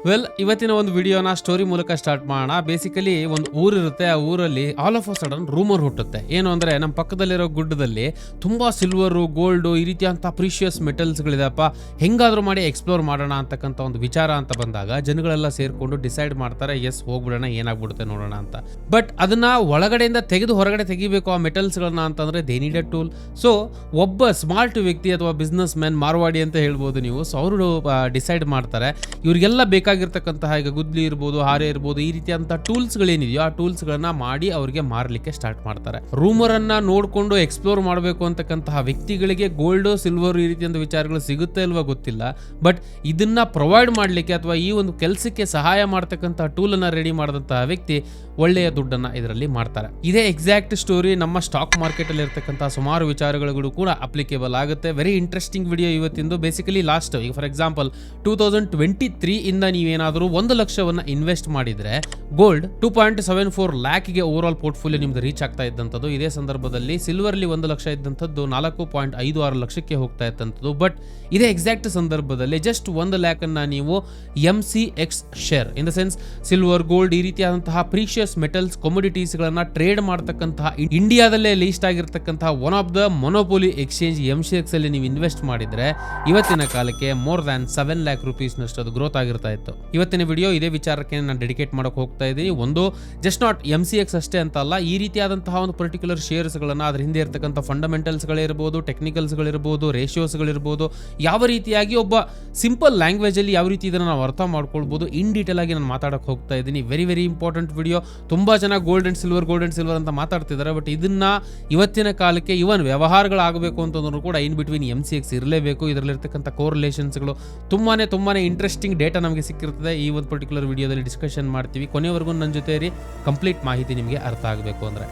Well, ಇವತ್ತಿನ ಒಂದು ವಿಡಿಯೋನ ಸ್ಟೋರಿ ಮೂಲಕ ಸ್ಟಾರ್ಟ್ ಮಾಡೋಣ. ಬೇಸಿಕಲಿ ಒಂದು ಊರಿರುತ್ತೆ, ಆ ಊರಲ್ಲಿ all of a sudden rumour ಹುಟ್ಟುತ್ತೆ. ಏನು ಅಂದರೆ, ನಮ್ಮ ಪಕ್ಕದಲ್ಲಿರೋ ಗುಡ್ಡದಲ್ಲಿ ತುಂಬ ಸಿಲ್ವರು, ಗೋಲ್ಡು, ಈ ರೀತಿಯಂಥ ಪ್ರೀಶಿಯಸ್ ಮೆಟಲ್ಸ್ಗಳಿದೆಪ್ಪ, ಹೆಂಗಾದರೂ ಮಾಡಿ ಎಕ್ಸ್ಪ್ಲೋರ್ ಮಾಡೋಣ ಅಂತಕ್ಕಂಥ ಒಂದು ವಿಚಾರ ಅಂತ ಬಂದಾಗ ಜನಗಳೆಲ್ಲ ಸೇರಿಕೊಂಡು ಡಿಸೈಡ್ ಮಾಡ್ತಾರೆ, ಎಸ್ ಹೋಗ್ಬಿಡೋಣ, ಏನಾಗ್ಬಿಡುತ್ತೆ ನೋಡೋಣ ಅಂತ. ಬಟ್ ಅದನ್ನ ಒಳಗಡೆಯಿಂದ ತೆಗೆದು ಹೊರಗಡೆ ತೆಗಿಬೇಕು ಆ ಮೆಟಲ್ಸ್ಗಳನ್ನ ಅಂತಂದರೆ they need a tool. So ಒಬ್ಬ ಸ್ಮಾರ್ಟ್ ವ್ಯಕ್ತಿ ಅಥವಾ ಬಿಸ್ನೆಸ್ ಮ್ಯಾನ್, ಮಾರ್ವಾಡಿ ಅಂತ ಹೇಳ್ಬೋದು ನೀವು, ಸೊ ಅವರು ಡಿಸೈಡ್ ಮಾಡ್ತಾರೆ ಇವ್ರಿಗೆಲ್ಲ ಬೇಕಾಗಿರ್ತಕ್ಕಂತಹ, ಈಗ ಗುದ್ಲಿ ಇರ್ಬೋದು, ಹಾರೆ ಇರ್ಬೋದು, ಈ ರೀತಿಯಂಥ ಟೂಲ್ಸ್ಗಳೇನಿದೆಯೋ ಆ ಟೂಲ್ಸ್ಗಳನ್ನ ಮಾಡಿ ಅವರಿಗೆ ಮಾರಲಿಕ್ಕೆ ಸ್ಟಾರ್ಟ್ ಮಾಡ್ತಾರೆ. ರೂಮರನ್ನು ನೋಡಿಕೊಂಡು ಎಕ್ಸ್ಪ್ಲೋರ್ ಮಾಡಬೇಕು ಅಂತಕ್ಕಂತಹ ವ್ಯಕ್ತಿಗಳಿಗೆ ಗೋಲ್ಡು, ಸಿಲ್ವರ್ ಈ ರೀತಿಯಂಥ ವಿಚಾರಗಳು ಸಿಗುತ್ತೆ ಇಲ್ವಾ ಗೊತ್ತಿಲ್ಲ, ಬಟ್ ಇದನ್ನ ಪ್ರೊವೈಡ್ ಮಾಡಲಿಕ್ಕೆ ಅಥವಾ ಈ ಒಂದು ಕೆಲಸಕ್ಕೆ ಸಹಾಯ ಮಾಡ್ತಕ್ಕಂತಹ ಟೂಲನ್ನು ರೆಡಿ ಮಾಡಿದಂತಹ ವ್ಯಕ್ತಿ ಒಳ್ಳೆಯ ದುಡ್ಡನ್ನು ಇದರಲ್ಲಿ ಮಾಡ್ತಾರೆ. ಇದೇ ಎಕ್ಸಾಕ್ಟ್ ಸ್ಟೋರಿ ನಮ್ಮ ಸ್ಟಾಕ್ ಮಾರ್ಕೆಟಲ್ಲಿ ಇರ್ತಕ್ಕಂಥ ಸುಮಾರು ವಿಚಾರಗಳು ಕೂಡ ಅಪ್ಲಿಕೇಬಲ್ ಆಗುತ್ತೆ. ವೆರಿ ಇಂಟ್ರೆಸ್ಟಿಂಗ್ ವಿಡಿಯೋ ಇವತ್ತಿಂದು. ಬೇಸಿಕಲಿ ಲಾಸ್ಟ್, ಈಗ ಫಾರ್ ಎಕ್ಸಾಂಪಲ್ 2023 ಇಂದ ನೀವೇನಾದರೂ 1 ಲಕ್ಷವನ್ನು ಇನ್ವೆಸ್ಟ್ ಮಾಡಿದರೆ ಗೋಲ್ಡ್ 2.74 ಲ್ಯಾಕ್ಗೆ ಓವರ್ ಆಲ್ ಪೋರ್ಟ್ಫೋಲಿಯೋ ನಿಮ್ದು ರೀಚ್ ಆಗ್ತಾ ಇದ್ದಂಥದ್ದು. ಇದೇ ಸಂದರ್ಭದಲ್ಲಿ ಸಿಲ್ವರ್ಲಿ 1 ಲಕ್ಷ ಇದ್ದಂಥದ್ದು 4.56 ಲಕ್ಷಕ್ಕೆ ಹೋಗ್ತಾ ಇದ್ದಂಥದ್ದು. ಬಟ್ ಇದೇ ಎಕ್ಸಾಕ್ಟ್ ಸಂದರ್ಭದಲ್ಲಿ ಜಸ್ಟ್ 1 ಲ್ಯಾಕನ್ನು ನೀವು MCX share, in the sense silver, gold, ಈ ರೀತಿಯಾದಂತಹ ಪ್ರೀಶಿಯಸ್ ಮೆಟಲ್ಸ್, ಕಮೋಡಿಟೀಸ್ಗಳನ್ನ ಟ್ರೇಡ್ ಮಾಡ್ತಕ್ಕಂತಹ ಇಂಡಿಯಾದಲ್ಲೇ ಲೀಸ್ಟ್ ಆಗಿರ್ತಕ್ಕಂತಹ one of the monopoly exchange MCX ಅಲ್ಲಿ ನೀವು ಇನ್ವೆಸ್ಟ್ ಮಾಡಿದ್ರೆ ಇವತ್ತಿನ ಕಾಲಕ್ಕೆ ಮೋರ್ ದ್ಯಾನ್ 7 ಲ್ಯಾಕ್ ರುಪೀಸ್ ನಷ್ಟು ಅದು ಗ್ರೋತ್ ಆಗಿರ್ತಾ ಇತ್ತು. ಇವತ್ತಿನ ವಿಡಿಯೋ ಇದೇ ವಿಚಾರಕ್ಕೆ ನಾನು ಡೆಡಿಕೇಟ್ ಮಾಡಕ್ಕೆ ಹೋಗ್ತಾ ಇದ್ದೀನಿ. ಒಂದು ಜಸ್ಟ್ ನಾಟ್ MCX ಅಷ್ಟೇ ಅಂತ ಅಲ್ಲ, ಈ ರೀತಿಯಾದಂತಹ ಒಂದು ಪರ್ಟಿಕ್ಯುಲರ್ ಶೇರ್ಸ್ಗಳನ್ನ, ಅದ್ರ ಹಿಂದೆ ಇರ್ತಕ್ಕಂಥ ಫಂಡಮೆಂಟಲ್ಸ್ಗಳಿರ್ಬೋದು, ಟೆಕ್ನಿಕಲ್ಸ್ಗಳಿರ್ಬೋದು, ರೇಷಿಯೋಸ್ಗಳಿರ್ಬೋದು, ಯಾವ ರೀತಿಯಾಗಿ ಒಬ್ಬ ಸಿಂಪಲ್ ಲ್ಯಾಂಗ್ವೇಜ್ ಅಲ್ಲಿ ಯಾವ ರೀತಿ ಇದನ್ನು ನಾವು ಅರ್ಥ ಮಾಡ್ಕೊಳ್ಬೋದು, ಇನ್ ಡೀಟೇಲ್ ಆಗಿ ನಾನು ಮಾತಾಡಕ್ಕೆ ಹೋಗ್ತಾ ಇದ್ದೀನಿ. Very very important video. ತುಂಬಾ ಜನ ಗೋಲ್ಡ್ ಅಂಡ್ ಸಿಲ್ವರ್ ಅಂತ ಮಾತಾಡ್ತಿದ್ದಾರೆ, ಬಟ್ ಇದನ್ನ ಇವತ್ತಿನ ಕಾಲಕ್ಕೆ ಇವನ್ ವ್ಯವಹಾರಗಳಾಗಬೇಕು ಅಂತಂದ್ರೂ ಕೂಡ ಇನ್ ಬಿಟ್ವೀನ್ MCX ಇರಲೇಬೇಕು. ಇದರಲ್ಲಿರ್ತಕ್ಕಂಥ ಕೋರಿಲೇಷನ್ಸ್ಗಳು ತುಂಬಾನೇ ಇಂಟ್ರೆಸ್ಟಿಂಗ್ ಡೇಟಾ ನಮಗೆ ಸಿಕ್ಕಿರ್ತದೆ. ಈ ಒಂದು ಪರ್ಟಿಕ್ಯುಲರ್ ವಿಡಿಯೋದಲ್ಲಿ ಡಿಸ್ಕಷನ್ ಮಾಡ್ತೀವಿ. ಕೊನೆವರೆಗೂ ನನ್ನ ಜೊತೆ ಇರಿ, ಕಂಪ್ಲೀಟ್ ಮಾಹಿತಿ ನಿಮಗೆ ಅರ್ಥ ಆಗಬೇಕು ಅಂದ್ರೆ.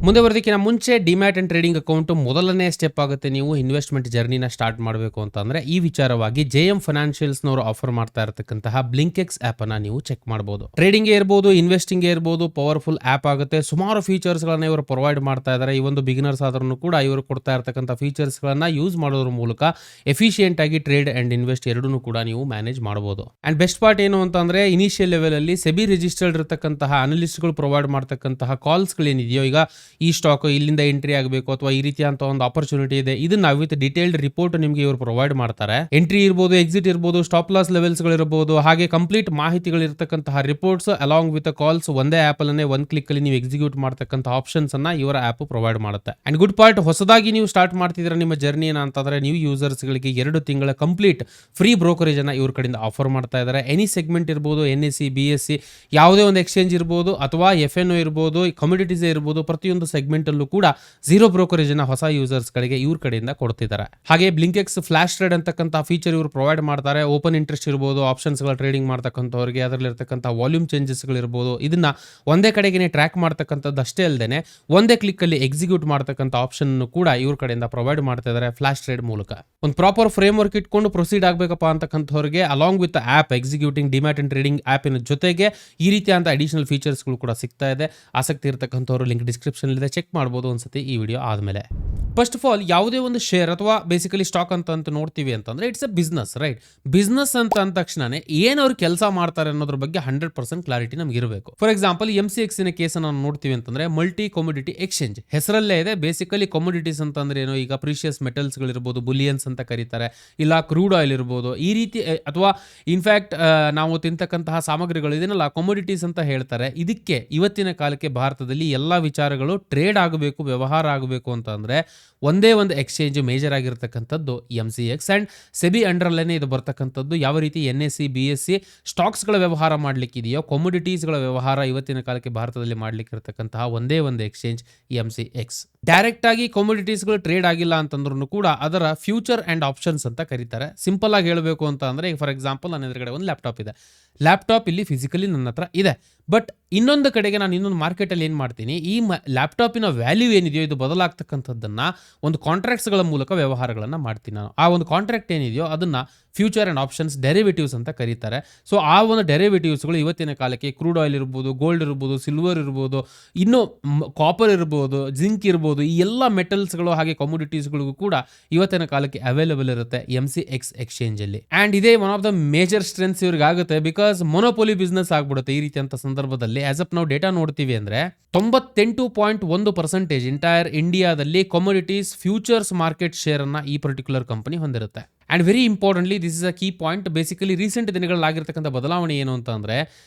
ಮುಂದೆ ಬರೋದಕ್ಕಿಂತ ಮುಂಚೆ ಡಿಮ್ಯಾಟ್ ಅಂಡ್ ಟ್ರೇಡಿಂಗ್ ಅಕೌಂಟ್ ಮೊದಲನೇ ಸ್ಟೆಪ್ ಆಗುತ್ತೆ. ನೀವು ಇನ್ವೆಸ್ಟ್ಮೆಂಟ್ ಜರ್ನಿನ ಸ್ಟಾರ್ಟ್ ಮಾಡಬೇಕು ಅಂತಂದ್ರೆ ಈ ವಿಚಾರವಾಗಿ JM ಫೈನಾನ್ಷಿಯಲ್ಸ್ನವರು ಆಫರ್ ಮಾಡ್ತಾ ಇರತಕ್ಕಂತಹ ಬ್ಲಿಂಕೆಕ್ಸ್ ಆಪ್ ಅನ್ನ ನೀವು ಚೆಕ್ ಮಾಡಬಹುದು. ಟ್ರೇಡಿಂಗ್ ಇರ್ಬೋದು, ಇನ್ವೆಸ್ಟಿಂಗ್ ಇರ್ಬೋದು, ಪವರ್ಫುಲ್ ಆಪ್ ಆಗುತ್ತೆ. ಸುಮಾರು ಫೀಚರ್ಸ್ ಗಳನ್ನ ಇವರು ಪ್ರೊವೈಡ್ ಮಾಡ್ತಾ ಇದ್ದಾರೆ. ಈ ಒಂದು ಬಿಗಿನರ್ಸ್ ಆದ್ರೂ ಕೂಡ ಇವರು ಕೊಡ್ತಾ ಇರತಕ್ಕಂಥ ಫೀಚರ್ಸ್ ಗಳನ್ನ ಯೂಸ್ ಮಾಡೋದ್ರ ಮೂಲಕ ಎಫಿಷಿಯೆಂಟ್ ಆಗಿ ಟ್ರೇಡ್ ಅಂಡ್ ಇನ್ವೆಸ್ಟ್ ಎರಡನ್ನೂ ಕೂಡ ನೀವು ಮ್ಯಾನೇಜ್ ಮಾಡಬಹುದು. ಅಂಡ್ ಬೆಸ್ಟ್ ಪಾರ್ಟ್ ಏನು ಅಂತಂದ್ರೆ, ಇನಿಷಿಯಲ್ ಲೆವೆಲ್ ಅಲ್ಲಿ ಸೆಬಿ ರಿಜಿಸ್ಟರ್ಡ್ ಇರತಕ್ಕಂತಹ ಅನಲಿಸ್ಟ್ಗಳು ಪ್ರೊವೈಡ್ ಮಾಡ್ತಕ್ಕಂತಹ ಕಾಲ್ಸ್ ಗಳೇನಿದೆಯೋ, ಈಗ ಈ ಸ್ಟಾಕ್ ಇಲ್ಲಿಂದ ಎಂಟ್ರಿ ಆಗಬೇಕು ಅಥವಾ ಈ ರೀತಿಯಂತ ಒಂದು ಆಪರ್ಚುನಿಟಿ ಇದೆ, ಇದನ್ನ ವಿತ್ ಡಿಟೇಲ್ಡ್ ರಿಪೋರ್ಟ್ ನಿಮಗೆ ಇವರು ಪ್ರೊವೈಡ್ ಮಾಡ್ತಾರೆ. ಎಂಟ್ರಿ ಇರ್ಬೋದು, ಎಕ್ಸಿಟ್ ಇರ್ಬೋದು, ಸ್ಟಾಪ್ ಲಾಸ್ ಲೆವೆಲ್ಸ್ ಗಳಿರಬಹುದು, ಹಾಗೆ ಕಂಪ್ಲೀಟ್ ಮಾಹಿತಿಗಳಿರ್ತಕ್ಕಂತಹ ರಿಪೋರ್ಟ್ಸ್ ಅಲಾಂಗ್ ವಿತ್ ಕಾಲ್ಸ್ ಒಂದೇ ಆಪ್ ಅಲ್ಲೇ ಒಂದ್ ಕ್ಲಿಕ್ ಅಲ್ಲಿ ನೀವು ಎಕ್ಸಿಕ್ಯೂಟ್ ಮಾಡ್ತಕ್ಕಂಥ ಆಪ್ಷನ್ಸ್ ಅನ್ನ ಇವರ ಆಪ್ ಪ್ರೊವೈಡ್ ಮಾಡುತ್ತೆ. ಅಂಡ್ ಗುಡ್ ಪಾರ್ಟ್, ಹೊಸದಾಗಿ ನೀವು ಸ್ಟಾರ್ಟ್ ಮಾಡ್ತಿದ್ರೆ ನಿಮ್ಮ ಜರ್ನಿ ಅಂತಂದ್ರೆ ನ್ಯೂ ಯೂಸರ್ಸ್ ಗಳಿಗೆ 2 ತಿಂಗಳ ಕಂಪ್ಲೀಟ್ ಫ್ರೀ ಬ್ರೋಕರೇಜ್ ಅನ್ನ ಇವ್ರ ಕಡೆಯಿಂದ ಆಫರ್ ಮಾಡ್ತಾ ಇದ್ದಾರೆ. ಎನಿ ಸೆಗ್ಮೆಂಟ್ ಇರ್ಬೋದು, NSE, BSE, ಯಾವುದೇ ಒಂದು ಎಕ್ಸ್ಚೇಂಜ್ ಇರ್ಬೋದು, ಅಥವಾ FNO ಇರ್ಬೋದು, ಕಮ್ಯುನಿಟೀಸ್ ಇರ್ಬೋದು, ಪ್ರತಿಯೊಂದು ಸೆಗ್ಮೆಂಟ್ ಅಲ್ಲೂ ಕೂಡ 0 ಬ್ರೋಕರೇಜ್ ಅನ್ನ ಹೊಸ ಯೂಸರ್ಸ್ ಗಳಿಗೆ ಇವ್ರ ಕಡೆಯಿಂದ ಕೊಡ್ತಿದ್ದಾರೆ. ಹಾಗೆ ಬ್ಲಿಂಕೆಕ್ಸ್ ಫ್ಲಾಶ್ ಟ್ರೇಡ್ ಅಂತಕ್ಕಂಥ ಫೀಚರ್ ಇವರು ಪ್ರೊವೈಡ್ ಮಾಡ್ತಾರೆ. ಓಪನ್ ಇಂಟ್ರೆಸ್ಟ್ ಇರ್ಬೋದು, ಆಪ್ಷನ್ಸ್ ಗಳ ಟ್ರೇಡಿಂಗ್ ಮಾಡ್ತಕ್ಕಂಥವ್ರಿಗೆ ಅದರಲ್ಲಿ ಇರ್ತಕ್ಕಂಥ ವಾಲ್ಯೂಮ್ ಚೇಂಜಸ್ ಗಳಿರ್ಬೋದು, ಇದನ್ನ ಒಂದೇ ಕಡೆಗೆ ಟ್ರ್ಯಾಕ್ ಮಾಡ್ತಕ್ಕಂಥದ್ದು ಅಷ್ಟೇ ಅಲ್ಲದೆ ಒಂದೇ ಕ್ಲಿಕ್ ಅಲ್ಲಿ ಎಕ್ಸಿಕ್ಯೂಟ್ ಮಾಡ್ತಕ್ಕಂಥ ಆಪ್ಷನ್ ಕೂಡ ಇವ್ರ ಕಡೆಯಿಂದ ಪ್ರೊವೈಡ್ ಮಾಡ್ತಾ ಇದ್ದಾರೆ ಫ್ಲಾಶ್ ಟ್ರೇಡ್ ಮೂಲಕ. ಒಂದು ಪ್ರಾಪರ್ ಫ್ರೇಮ್ ವರ್ಕ್ ಇಟ್ಕೊಂಡು ಪ್ರೊಸೀಡ್ ಆಗಬೇಕಪ್ಪ ಅಂತಕ್ಕಂಥವ್ರಿಗೆ along with app executing demat and trading ಆಪಿನ ಜೊತೆಗೆ ಈ ರೀತಿಯಾದ ಅಡಿಷನಲ್ ಫೀಚರ್ಸ್ ಗಳು ಕೂಡ ಸಿಗ್ತಾ ಇದೆ. ಆಸಕ್ತಿ ಇರತಕ್ಕಂಥವ್ರು ಲಿಂಕ್ ಡಿಸ್ಕ್ರಿಪ್ಷನ್ ಇದೆ, ಚೆಕ್ ಮಾಡಬಹುದು ಒಂದ್ಸತಿ ಈ ವಿಡಿಯೋ ಆದ್ಮೇಲೆ. ಫಸ್ಟ್ ಆಫ್ ಆಲ್, ಯಾವುದೇ ಒಂದು ಶೇರ್ ಅಥವಾ ಬೇಸಿಕಲಿ ಸ್ಟಾಕ್ ಅಂತ ನೋಡ್ತೀವಿ ಅಂತಂದ್ರೆ it's A business, right? Business ಅಂತ ಅಂದ ತಕ್ಷಣನೇ ಏನು ಅವ್ರು ಕೆಲಸ ಮಾಡ್ತಾರೆ ಅನ್ನೋದ್ರ ಬಗ್ಗೆ 100% ಕ್ಲಾರಿಟಿ ನಮ್ಗೆ ಇರಬೇಕು. ಫಾರ್ ಎಕ್ಸಾಂಪಲ್ MCX ನ ಕೇಸ್ ನಾವು ನೋಡ್ತೀವಿ ಅಂತಂದ್ರೆ ಮಲ್ಟಿ ಕಮೋಡಿಟಿ ಎಕ್ಸ್ಚೇಂಜ್ ಹೆಸರಲ್ಲೇ ಇದೆ. ಬೇಸಿಕಲಿ ಕಮೋಡಿಟೀಸ್ ಅಂತಂದ್ರೆ ಏನು, ಈಗ ಪ್ರೀಶಿಯಸ್ ಮೆಟಲ್ಸ್ ಗಳಿರ್ಬೋದು, ಬುಲಿಯನ್ಸ್ ಅಂತ ಕರೀತಾರೆ, ಇಲ್ಲ ಕ್ರೂಡ್ ಆಯಿಲ್ ಇರ್ಬೋದು, ಈ ರೀತಿ, ಅಥವಾ ಇನ್ಫ್ಯಾಕ್ಟ್ ನಾವು ತಿಂತಕ್ಕಂತಹ ಸಾಮಗ್ರಿಗಳು ಇದನ್ನೆಲ್ಲ ಕಮೋಡಿಟೀಸ್ ಅಂತ ಹೇಳ್ತಾರೆ. ಇದಕ್ಕೆ ಇವತ್ತಿನ ಕಾಲಕ್ಕೆ ಭಾರತದಲ್ಲಿ ಎಲ್ಲಾ ವಿಚಾರಗಳು ಟ್ರೇಡ್ ಆಗಬೇಕು, ವ್ಯವಹಾರ ಆಗಬೇಕು ಅಂತಂದ್ರೆ ಒಂದೇ ಒಂದು ಎಕ್ಸ್ಚೇಂಜ್ ಮೇಜರ್ ಆಗಿರ್ತಕ್ಕಂಥದ್ದು MCX. ಅಂಡ್ ಸೆಬಿ ಅಂಡರ್ಲೇನೆ ಇದು ಬರ್ತಕ್ಕಂಥದ್ದು. ಯಾವ ರೀತಿ NSE, BSE ಸ್ಟಾಕ್ಸ್ ಗಳ ವ್ಯವಹಾರ ಮಾಡ್ಲಿಕ್ಕಿದೆಯೋ, ಕಮೋಡಿಟೀಸ್ ಗಳ ವ್ಯವಹಾರ ಇವತ್ತಿನ ಕಾಲಕ್ಕೆ ಭಾರತದಲ್ಲಿ ಮಾಡ್ಲಿಕ್ಕೆ ಇರತಕ್ಕಂತಹ ಒಂದೇ ಒಂದು ಎಕ್ಸ್ಚೇಂಜ್ MCX. ಡೈರೆಕ್ಟ್ ಆಗಿ ಕಮೋಡಿಟೀಸ್ ಗಳು ಟ್ರೇಡ್ ಆಗಿಲ್ಲ ಅಂತಂದ್ರೂ ಕೂಡ ಅದರ ಫ್ಯೂಚರ್ ಅಂಡ್ ಆಪ್ಷನ್ಸ್ ಅಂತ ಕರೀತಾರೆ. ಸಿಂಪಲ್ ಆಗಿ ಹೇಳಬೇಕು ಅಂತ ಅಂದ್ರೆ, ಫಾರ್ ಎಕ್ಸಾಂಪಲ್ ನನ್ನ ಎದುರುಗಡೆ ಒಂದು ಲ್ಯಾಪ್ಟಾಪ್ ಇದೆ. ಲ್ಯಾಪ್ಟಾಪ್ ಇಲ್ಲಿ ಫಿಸಿಕಲಿ ನನ್ನ ಹತ್ರ ಇದೆ, ಬಟ್ ಇನ್ನೊಂದು ಕಡೆಗೆ ನಾನು ಇನ್ನೊಂದು ಮಾರ್ಕೆಟಲ್ಲಿ ಏನು ಮಾಡ್ತೀನಿ, ಈ ಲ್ಯಾಪ್ಟಾಪಿನ ವ್ಯಾಲ್ಯೂ ಏನಿದೆಯೋ ಇದು ಬದಲಾಗ್ತಕ್ಕಂಥದ್ದನ್ನು ಒಂದು ಕಾಂಟ್ರಾಕ್ಟ್ಸ್ಗಳ ಮೂಲಕ ವ್ಯವಹಾರಗಳನ್ನು ಮಾಡ್ತೀನಿ ನಾನು. ಆ ಒಂದು ಕಾಂಟ್ರಾಕ್ಟ್ ಏನಿದೆಯೋ ಅದನ್ನು ಫ್ಯೂಚರ್ ಆ್ಯಂಡ್ ಆಪ್ಷನ್ಸ್ ಡೆರಿವೇಟಿವ್ಸ್ ಅಂತ ಕರೀತಾರೆ. ಸೊ ಆ ಒಂದು ಡೆರಿವೇಟಿವ್ಸ್ಗಳು ಇವತ್ತಿನ ಕಾಲಕ್ಕೆ ಕ್ರೂಡ್ ಆಯಿಲ್ ಇರ್ಬೋದು, ಗೋಲ್ಡ್ ಇರ್ಬೋದು, ಸಿಲ್ವರ್ ಇರ್ಬೋದು, ಇನ್ನೂ ಕಾಪರ್ ಇರ್ಬೋದು, ಜಿಂಕ್ ಇರ್ಬೋದು, ಈ ಎಲ್ಲ ಮೆಟಲ್ಸ್ಗಳು ಹಾಗೆ ಕಮೋಡಿಟೀಸ್ಗಳಿಗೂ ಕೂಡ ಇವತ್ತಿನ ಕಾಲಕ್ಕೆ ಅವೈಲೇಬಲ್ ಇರುತ್ತೆ MCX ಎಕ್ಸ್ಚೇಂಜಲ್ಲಿ. ಆ್ಯಂಡ್ ಇದೇ one of the major strengths ಇವ್ರಿಗೆ ಆಗುತ್ತೆ, ಬಿಕಾಸ್ ಮೊನೋಪೊಲಿ ಬಿಸ್ನೆಸ್ ಆಗ್ಬಿಡುತ್ತೆ ಈ ರೀತಿಯಂಥ ಸಂದರ್ಭದಲ್ಲಿ. ಆಸ್ ಅಪ್ ನಾವು ಡೇಟಾ ನೋಡ್ತೀವಿ ಅಂದರೆ 98.1% ಎಂಟೈರ್ ಇಂಡಿಯಾದಲ್ಲಿ ಕಮೋಡಿಟೀಸ್ ಫ್ಯೂಚರ್ಸ್ ಮಾರ್ಕೆಟ್ ಶೇರ್ ಅನ್ನ ಈ ಪರ್ಟಿಕ್ಯುಲರ್ ಕಂಪನಿ ಹೊಂದಿರುತ್ತೆ. And very importantly this is a key point. Basically recent ದಿನಗಳಾಗಿರ್ತಕ್ಕಂಥ ಬದಲಾವಣೆ ಏನು ಅಂತ ಅಂದರೆ,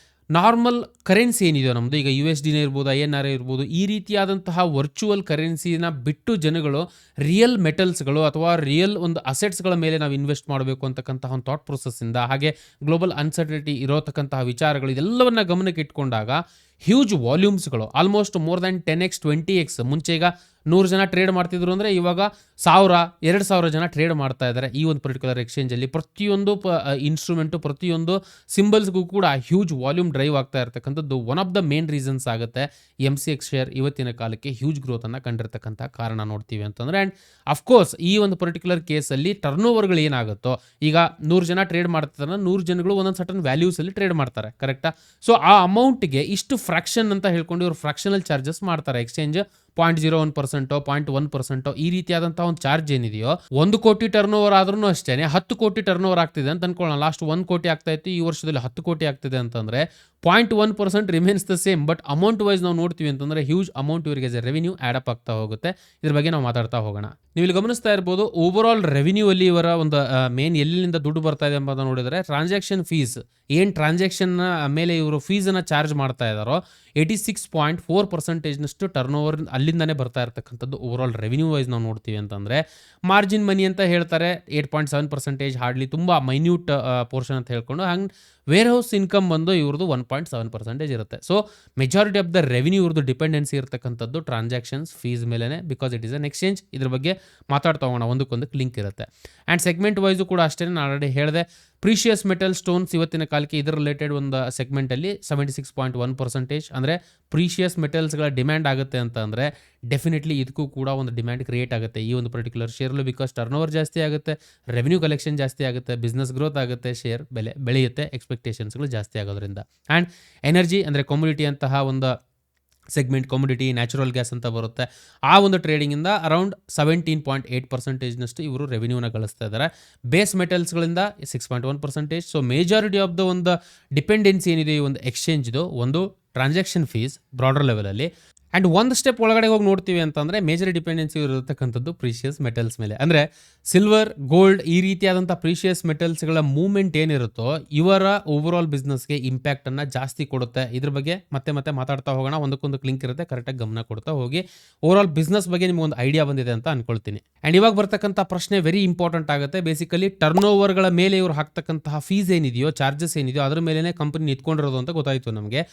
ನಾರ್ಮಲ್ ಕರೆನ್ಸಿ ಏನಿದೆಯೋ ನಮ್ಮದು, ಈಗ USD ಇರ್ಬೋದು, INR ಇರ್ಬೋದು, ಈ ರೀತಿಯಾದಂತಹ ವರ್ಚುವಲ್ ಕರೆನ್ಸಿನ ಬಿಟ್ಟು ಜನಗಳು ರಿಯಲ್ ಮೆಟಲ್ಸ್ಗಳು ಅಥವಾ ರಿಯಲ್ ಒಂದು ಅಸೆಟ್ಸ್ಗಳ ಮೇಲೆ ನಾವು ಇನ್ವೆಸ್ಟ್ ಮಾಡಬೇಕು ಅಂತಕ್ಕಂತಹ ಒಂದು ಥಾಟ್ ಪ್ರೊಸೆಸ್ಸಿಂದ, ಹಾಗೆ ಗ್ಲೋಬಲ್ ಅನ್ಸರ್ಟಿನಿಟಿ ಇರೋತಕ್ಕಂತಹ ವಿಚಾರಗಳು ಇದೆಲ್ಲವನ್ನ ಗಮನಕ್ಕೆ ಇಟ್ಕೊಂಡಾಗ ಹ್ಯೂಜ್ ವಾಲ್ಯೂಮ್ಸ್ಗಳು almost more than 10x 20x. ಮುಂಚೆ ಈಗ 100 ಜನ ಟ್ರೇಡ್ ಮಾಡ್ತಿದ್ರು ಅಂದರೆ ಇವಾಗ 1000-2000 ಜನ ಟ್ರೇಡ್ ಮಾಡ್ತಾ ಇದ್ದಾರೆ ಈ ಒಂದು ಪರ್ಟಿಕ್ಯುಲರ್ ಎಕ್ಸ್ಚೇಂಜಲ್ಲಿ. ಪ್ರತಿಯೊಂದು ಇನ್ಸ್ಟ್ರೂಮೆಂಟು, ಪ್ರತಿಯೊಂದು ಸಿಂಬಲ್ಸ್ಗೂ ಕೂಡ ಹ್ಯೂಜ್ ವಾಲ್ಯೂಮ್ ಡ್ರೈವ್ ಆಗ್ತಾ ಇರ್ತಕ್ಕಂಥದ್ದು one of the main reasons ಆಗುತ್ತೆ MCX ಶೇರ್ ಇವತ್ತಿನ ಕಾಲಕ್ಕೆ ಹ್ಯೂಜ್ ಗ್ರೋತನ್ನು ಕಂಡಿರ್ತಕ್ಕಂಥ ಕಾರಣ ನೋಡ್ತೀವಿ ಅಂತಂದರೆ. ಆ್ಯಂಡ್ ಅಫ್ಕೋರ್ಸ್ ಈ ಒಂದು ಪರ್ಟಿಕ್ಯುಲರ್ ಕೇಸಲ್ಲಿ ಟರ್ನ್ ಓವರ್ಗಳು ಏನಾಗುತ್ತೋ, ಈಗ 100 ಜನ ಟ್ರೇಡ್ ಮಾಡ್ತಿದ್ದಾರೆ, 100 ಜನಗಳು ಒಂದೊಂದು ಸರ್ಟನ್ ವ್ಯಾಲ್ಯೂಸಲ್ಲಿ ಟ್ರೇಡ್ ಮಾಡ್ತಾರೆ, ಕರೆಕ್ಟಾ? ಸೊ ಆ ಅಮೌಂಟ್ಗೆ ಇಷ್ಟು ಫ್ರಾಕ್ಷನ್ ಅಂತ ಹೇಳ್ಕೊಂಡು ಇವರು ಫ್ರಾಕ್ಷನಲ್ ಚಾರ್ಜಸ್ ಮಾಡ್ತಾರೆ. ಎಕ್ಸ್ಚೇಂಜ್ 0.01%, 0.1% ಈ ರೀತಿಯಾದಂಥ ಒಂದು ಚಾರ್ಜ್ ಏನಿದೆಯೋ, 1 ಕೋಟಿ ಟರ್ನ್ ಓವರ್ ಆದ್ರೂ ಅಷ್ಟೇ 10 ಕೋಟಿ ಟರ್ನ್ ಓವರ್ ಆಗ್ತಿದೆ ಅಂತ ಅನ್ಕೊಳ್ಳೋಣ. ಲಾಸ್ಟ್ 1 ಕೋಟಿ ಆಗ್ತಾ ಇತ್ತು, ಈ ವರ್ಷದಲ್ಲಿ 10 ಕೋಟಿ ಆಗ್ತಿದೆ ಅಂತಂದರೆ 0.1% remains the same. But amount wise ನಾವು ನೋಡ್ತೀವಿ ಅಂತಂದರೆ ಹ್ಯೂಜ್ ಅಮೌಂಟ್ ಇವರಿಗೆ ರೆವಿನ್ಯೂ ಆ್ಯಡ್ ಅಪ್ ಆಗ್ತಾ ಹೋಗುತ್ತೆ. ಇದ್ರ ಬಗ್ಗೆ ನಾವು ಮಾತಾಡ್ತಾ ಹೋಗೋಣ. ನೀವು ಇಲ್ಲಿ ಗಮನಿಸ್ತಾ ಇರ್ಬೋದು, ಓವರ್ ಆಲ್ ರೆವಿನ್ಯೂ ಅಲ್ಲಿ ಇವರ ಒಂದು ಮೇನ್ ಎಲ್ಲಿಂದ ದುಡ್ಡು ಬರ್ತಾ ಇದೆ ಎಂಬುದನ್ನು ನೋಡಿದರೆ, ಟ್ರಾನ್ಸಾಕ್ಷನ್ ಫೀಸ್ ಏನು ಟ್ರಾನ್ಸಾಕ್ಷನ್ ಮೇಲೆ ಇವರು ಫೀಸನ್ನು ಚಾರ್ಜ್ ಮಾಡ್ತಾ ಇದ್ದಾರೋ 86.4% ಟರ್ನ್ ಓವರ್ ಅಲ್ಲಿಂದನೇ ಬರ್ತಾ ಇರ್ತಕ್ಕಂಥದ್ದು ಓವರ್ ಆಲ್ ರೆವಿನ್ಯೂ ವೈಸ್ ನಾವು ನೋಡ್ತೀವಿ ಅಂತಂದರೆ. ಮಾರ್ಜಿನ್ ಮನಿ ಅಂತ ಹೇಳ್ತಾರೆ 8.7%, ಹಾರ್ಡ್ಲಿ ತುಂಬ ಮೈನ್ಯೂಟ್ ಪೋರ್ಷನ್ ಅಂತ ಹೇಳ್ಕೊಂಡು. ಹಂಗೆ ವೇರ್ ಹೌಸ್ ಇನ್ಕಮ್ ಬಂದು ಇವ್ರದ್ದು 1.7% ಇರುತ್ತೆ. So majority of the revenue ಇವ್ರದ್ದು ಡಿಪೆಂಡೆನ್ಸಿ ಇರತಕ್ಕಂಥದ್ದು ಟ್ರಾನ್ಸಾಕ್ಷನ್ಸ್ ಫೀಸ್ ಮೇಲೇ, because it is an exchange. ಇದ್ರ ಬಗ್ಗೆ ಮಾತಾಡ್ತಾ ಹೋಗೋಣ, ಒಂದಕ್ಕೊಂದಕ್ಕೆ ಲಿಂಕ್ ಇರುತ್ತೆ. ಆ್ಯಂಡ್ ಸೆಗ್ಮೆಂಟ್ ವೈಸು ಕೂಡ ಅಷ್ಟೇ, ನಾನು ಆಲ್ರೆಡಿ ಹೇಳಿದೆ. ಪ್ರೀಶಿಯಸ್ ಮೆಟಲ್ ಸ್ಟೋನ್ಸ್ ಇವತ್ತಿನ ಕಾಲಕ್ಕೆ ಇದರ ರಿಲೇಟೆಡ್ ಒಂದು ಸೆಗ್ಮೆಂಟಲ್ಲಿ 76.1%. ಅಂದರೆ ಪ್ರೀಶಿಯಸ್ ಮೆಟಲ್ಸ್ಗಳ ಡಿಮ್ಯಾಂಡ್ ಆಗುತ್ತೆ ಅಂತ ಅಂದರೆ ಡೆಫಿನೆಟ್ಲಿ ಇದಕ್ಕೂ ಕೂಡ ಒಂದು ಡಿಮ್ಯಾಂಡ್ ಕ್ರಿಯೇಟ್ ಆಗುತ್ತೆ ಈ ಒಂದು ಪರ್ಟಿಕ್ಯುಲರ್ ಶೇರ್ಲು, ಬಿಕಾಸ್ ಟರ್ನ್ ಓವರ್ ಜಾಸ್ತಿ ಆಗುತ್ತೆ, ರೆವೆನ್ಯೂ ಕಲೆಕ್ಷನ್ ಜಾಸ್ತಿ ಆಗುತ್ತೆ, ಬಿಸ್ನೆಸ್ ಗ್ರೋತ್ ಆಗುತ್ತೆ, ಶೇರ್ ಬೆಲೆ ಬೆಳೆಯುತ್ತೆ, ಎಕ್ಸ್ಪೆಕ್ಟೇಷನ್ಸ್ಗಳು ಜಾಸ್ತಿ ಆಗೋದ್ರಿಂದ. ಆ್ಯಂಡ್ ಎನರ್ಜಿ ಅಂದರೆ ಕಮ್ಯುನಿಟಿ ಅಂತಹ ಒಂದು ಸೆಗ್ಮೆಂಟ್, ಕಮ್ಯುನಿಟಿ ನ್ಯಾಚುರಲ್ ಗ್ಯಾಸ್ ಅಂತ ಬರುತ್ತೆ, ಆ ಒಂದು ಟ್ರೇಡಿಂಗಿಂದ ಅರೌಂಡ್ 17.8% ಇವರು ರೆವಿನ್ಯೂನ ಗಳಿಸ್ತಾ ಇದ್ದಾರೆ. ಬೇಸ್ ಮೆಟಲ್ಸ್ಗಳಿಂದ 6.1%. ಸೊ ಮೇಜಾರಿಟಿ ಆಫ್ ದ ಒಂದು ಡಿಪೆಂಡೆನ್ಸಿ ಏನಿದೆ ಈ ಒಂದು ಎಕ್ಸ್ಚೇಂಜ್ದು, ಒಂದು ಟ್ರಾನ್ಸಾಕ್ಷನ್ ಫೀಸ್ ಬ್ರಾಡರ್ ಲೆವೆಲಲ್ಲಿ. ಆ್ಯಂಡ್ ಒಂದು ಸ್ಟೆಪ್ ಒಳಗಡೆ ಹೋಗಿ ನೋಡ್ತೀವಿ ಅಂತಂದರೆ ಮೇಜರ್ ಡಿಪೆಂಡೆನ್ಸಿ ಇರತಕ್ಕಂಥದ್ದು ಪ್ರೀಶಿಯಸ್ ಮೆಟಲ್ಸ್ ಮೇಲೆ. ಅಂದರೆ ಸಿಲ್ವರ್, ಗೋಲ್ಡ್ ಈ ರೀತಿಯಾದಂಥ ಪ್ರೀಶಿಯಸ್ ಮೆಟಲ್ಸ್ಗಳ ಮೂವ್ಮೆಂಟ್ ಏನಿರುತ್ತೋ ಇವರ ಓವರ್ ಆಲ್ ಬಿಸ್ನೆಸ್ಗೆ ಇಂಪ್ಯಾಕ್ಟನ್ನು ಜಾಸ್ತಿ ಕೊಡುತ್ತೆ. ಇದ್ರ ಬಗ್ಗೆ ಮತ್ತೆ ಮಾತಾಡ್ತಾ ಹೋಗೋಣ, ಒಂದಕ್ಕೊಂದು ಲಿಂಕ್ ಇರುತ್ತೆ, ಕರೆಕ್ಟಾಗಿ ಗಮನ ಕೊಡ್ತಾ ಹೋಗಿ. ಓವರ್ ಆಲ್ ಬಿಸ್ನೆಸ್ ಬಗ್ಗೆ ನಿಮ್ಗೆ ಒಂದು ಐಡಿಯಾ ಬಂದಿದೆ ಅಂತ ಅನ್ಕೊಳ್ತೀನಿ. ಆ್ಯಂಡ್ ಇವಾಗ ಬರ್ತಕ್ಕಂಥ ಪ್ರಶ್ನೆ ವೆರಿ ಇಂಪಾರ್ಟೆಂಟ್ ಆಗುತ್ತೆ. ಬೇಸಿಕಲಿ ಟರ್ನ್ ಓವರ್ಗಳ ಮೇಲೆ ಇವರು ಹಾಕ್ತಕ್ಕಂತಹ ಫೀಸ್ ಏನಿದೆಯೋ, ಚಾರ್ಜಸ್ ಏನಿದೆಯೋ ಅದ್ರ ಮೇಲೆ ಕಂಪನಿ ನಿಂತ್ಕೊಂಡಿರೋದು ಅಂತ ಗೊತ್ತಾಯಿತು ನಮಗೆ.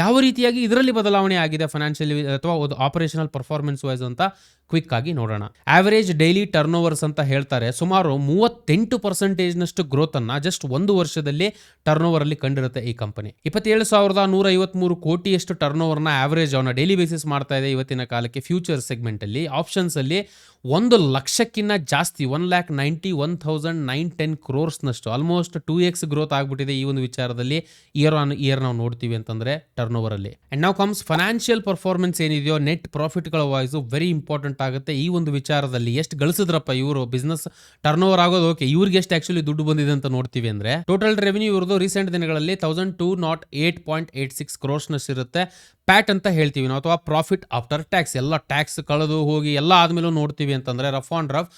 ಯಾವ ರೀತಿಯಾಗಿ ಇದರಲ್ಲಿ ಬದಲಾವಣೆ ಆಗಿದೆ ಫೈನಾನ್ಷಿಯಲಿ ಅಥವಾ ಒಂದು ಆಪರೇಷನಲ್ ಪರ್ಫಾರ್ಮೆನ್ಸ್ ವೈಸ್ ಅಂತ ಕ್ವಿಕ್ ಆಗಿ ನೋಡೋಣ. ಆವರೇಜ್ ಡೈಲಿ ಟರ್ನ್ ಓವರ್ಸ್ ಅಂತ ಹೇಳ್ತಾರೆ, ಸುಮಾರು 38% ಗ್ರೋತ್ ಅನ್ನ ಜಸ್ಟ್ ಒಂದು ವರ್ಷದಲ್ಲಿ ಟರ್ನ್ ಓವರ್ ಅಲ್ಲಿ ಕಂಡಿರುತ್ತೆ ಈ ಕಂಪನಿ. 27,153 ಕೋಟಿಯಷ್ಟು ಟರ್ನ್ ಓವರ್ನ ಆವರೇಜ್ ಅವನ ಡೈಲಿ ಬೇಸಿಸ್ ಮಾಡ್ತಾ ಇದೆ ಇವತ್ತಿನ ಕಾಲಕ್ಕೆ ಫ್ಯೂಚರ್ ಸೆಗ್ಮೆಂಟ್ ಅಲ್ಲಿ. ಆಪ್ಷನ್ಸ್ ಅಲ್ಲಿ 1 ಲಕ್ಷಕ್ಕಿಂತ ಜಾಸ್ತಿ 1,91,910 ಕ್ರೋರ್ಸ್ನಷ್ಟು ಆಲ್ಮೋಸ್ಟ್ 2x ಗ್ರೋತ್ ಆಗ್ಬಿಟ್ಟಿದೆ ಈ ಒಂದು ವಿಚಾರದಲ್ಲಿ ಇಯರ್ ಆನ್ ಇಯರ್ ನಾವು ನೋಡ್ತೀವಿ ಅಂತಂದ್ರೆ ಟರ್ನ್ ಓವರ್ ಅಲ್ಲಿ. ಅಂಡ್ ನಾವು ಕಮ್ಸ್ ಫೈನಾನ್ಷಿಯಲ್ ಪರ್ಫಾರ್ಮೆನ್ಸ್ ಏನಿದೆಯೋ, ನೆಟ್ ಪ್ರಾಫಿಟ್ಗಳ ವಾಯ್ಸು ವೆರಿ ಇಂಪಾರ್ಟೆಂಟ್ ಆಗುತ್ತೆ ಈ ಒಂದು ವಿಚಾರದಲ್ಲಿ. ಎಷ್ಟು ಗಳಿಸಿದ್ರಪ್ಪ ಇವರು, ಬಿಸ್ನೆಸ್ ಟರ್ನ್ ಓವರ್ ಆಗೋದು ಓಕೆ, ಇವ್ರಿಗೆ ಎಷ್ಟು ಆಕ್ಚುಲಿ ದುಡ್ಡು ಬಂದಿದೆ ಅಂತ ನೋಡ್ತೀವಿ ಅಂದ್ರೆ ಟೋಟಲ್ ರೆವೆನ್ಯೂ ಇವ್ರದ್ದು ರೀಸೆಂಟ್ ದಿನಗಳಲ್ಲಿ 1,208.86 ಕ್ರೋರ್ಸ್ನಷ್ಟು ಇರುತ್ತೆ. ಪ್ಯಾಟ್ ಅಂತ ಹೇಳ್ತೀವಿ ನಾವು, ಅಥವಾ ಪ್ರಾಫಿಟ್ ಆಫ್ಟರ್ ಟ್ಯಾಕ್ಸ್, ಎಲ್ಲ ಟ್ಯಾಕ್ಸ್ ಕಳೆದು ಹೋಗಿ ಎಲ್ಲ ಆದ್ಮೇಲೂ ನೋಡ್ತೀವಿ ಅಂತಂದ್ರೆ ರಫ್ ಆನ್ ರಫ್